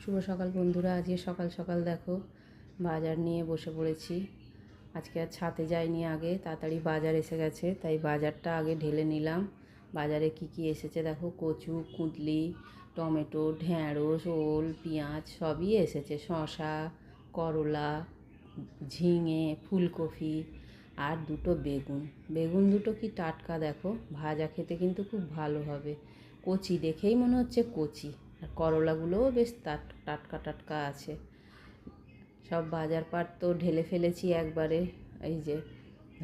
শুভ সকাল বন্ধুরা। আজকে সকাল সকাল দেখো বাজার নিয়ে বসে পড়েছি। আজকে আর ছাদে যাইনি, আগে তাড়াতাড়ি বাজার এসে গেছে, তাই বাজারটা আগে ঢেলে নিলাম। বাজারে কি কি এসেছে দেখো, কচু, কুঁদলি, টমেটো, ঢ্যাঁড়স, ওল, পেঁয়াজ সবই এসেছে, শসা, করলা, ঝিঙে, ফুলকপি আর দুটো বেগুন। বেগুন দুটো কি টাটকা দেখো, ভাজা খেতে কিন্তু খুব ভালো হবে। কচি দেখেই মনে হচ্ছে কচি, আর করলাগুলোও বেশ টাটকা টাটকা আছে। সব বাজারপাট তো ঢেলে ফেলেছি একবারে। এই যে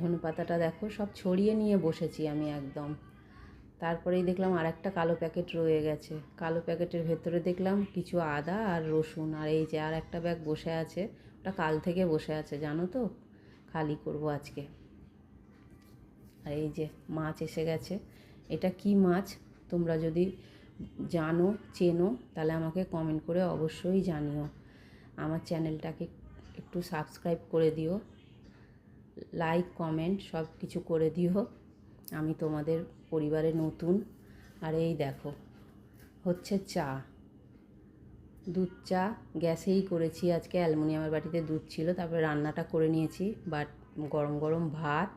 ধনেপাতাটা দেখো সব ছড়িয়ে নিয়ে বসেছি আমি একদম। তারপরেই দেখলাম আর একটা কালো প্যাকেট রয়ে গেছে। কালো প্যাকেটের ভেতরে দেখলাম কিছু আদা আর রসুন। আর এই যে আর একটা ব্যাগ বসে আছে, ওটা কাল থেকে বসে আছে জানো তো, খালি করব আজকে। আর এই যে মাছ এসে গেছে। এটা কি মাছ তোমরা যদি জানো, চেনো, তাহলে আমাকে কমেন্ট করে অবশ্যই জানিও। আমার চ্যানেলটাকে একটু সাবস্ক্রাইব করে দিও, লাইক কমেন্ট সব কিছু করে দিও, আমি তোমাদের পরিবারে নতুন। আর এই দেখো হচ্ছে চা, দুধ চা গ্যাসেই করেছি আজকে, অ্যালুমিনিয়ামের বাটিতে দুধ ছিল। তারপরে রান্নাটা করে নিয়েছি, বাট গরম গরম ভাত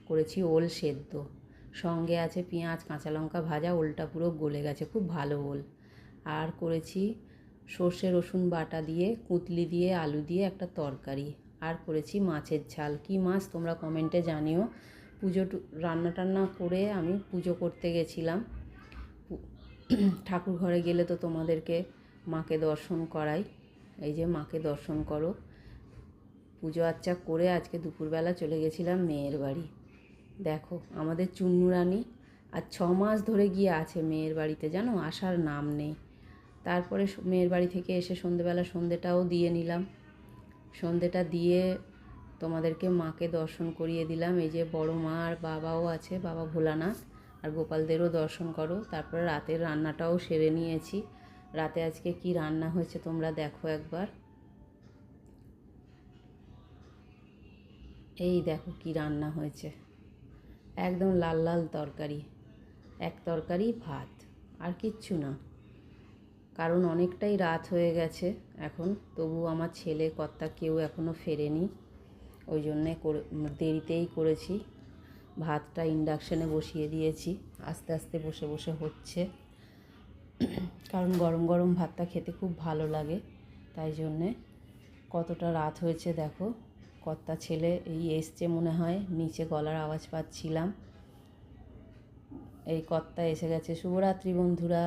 করেছি, ওল সেদ্ধ, সঙ্গে আছে পেঁয়াজ কাঁচা লঙ্কা ভাজা। ওলটা পুরো গলে গেছে, খুব ভালো ওল। আর করেছি সর্ষে রসুন বাটা দিয়ে, কুঁতলি দিয়ে, আলু দিয়ে একটা তরকারি। আর করেছি মাছের ঝাল। কি মাছ তোমরা কমেন্টে জানিও। রান্না টান্না করে আমি পুজো করতে গেছিলাম। ঠাকুর ঘরে গেলে তো তোমাদেরকে মাকে দর্শন করাই। এই যে মাকে দর্শন করো। পুজো আচ্চা করে আজকে দুপুরবেলা চলে গেছিলাম মেয়ের বাড়ি। দেখো আমাদের চুন্নু রানী আর 6 মাস ধরে গিয়ে আছে মেয়ের বাড়িতে, জানো, আসার নাম নেই। তারপরে মেয়ের বাড়ি থেকে এসে সন্ধেবেলা সন্ধেটাও দিয়ে নিলাম। সন্ধেটা দিয়ে তোমাদেরকে মাকে দর্শন করিয়ে দিলাম। এই যে বড় মা আর বাবাও আছে, বাবা ভোলানাথ আর গোপালদেরও দর্শন করো। তারপরে রাতের রান্নাটাও সেরে নিয়েছি। রাতে আজকে কি রান্না হয়েছে তোমরা দেখো একবার। এই দেখো কি রান্না হয়েছে, একদম লাল লাল তরকারি, এক তরকারি ভাত, আর কিচ্ছু না। কারণ অনেকটাই রাত হয়ে গেছে এখন, তবু আমার ছেলে কর্তা কেউ এখনও ফেরেনি, ওই জন্যে দেরিতেই করেছি। ভাতটা ইন্ডাকশানে বসিয়ে দিয়েছি, আস্তে আস্তে বসে বসে হচ্ছে, কারণ গরম গরম ভাতটা খেতে খুব ভালো লাগে, তাই জন্যে। কতটা রাত হয়েছে দেখো, কর্তা ছেলে এই এসছে মনে হয়, নিচে গলার আওয়াজ পাচ্ছিলাম। এই কর্তা এসে গেছে। শুভরাত্রি বন্ধুরা।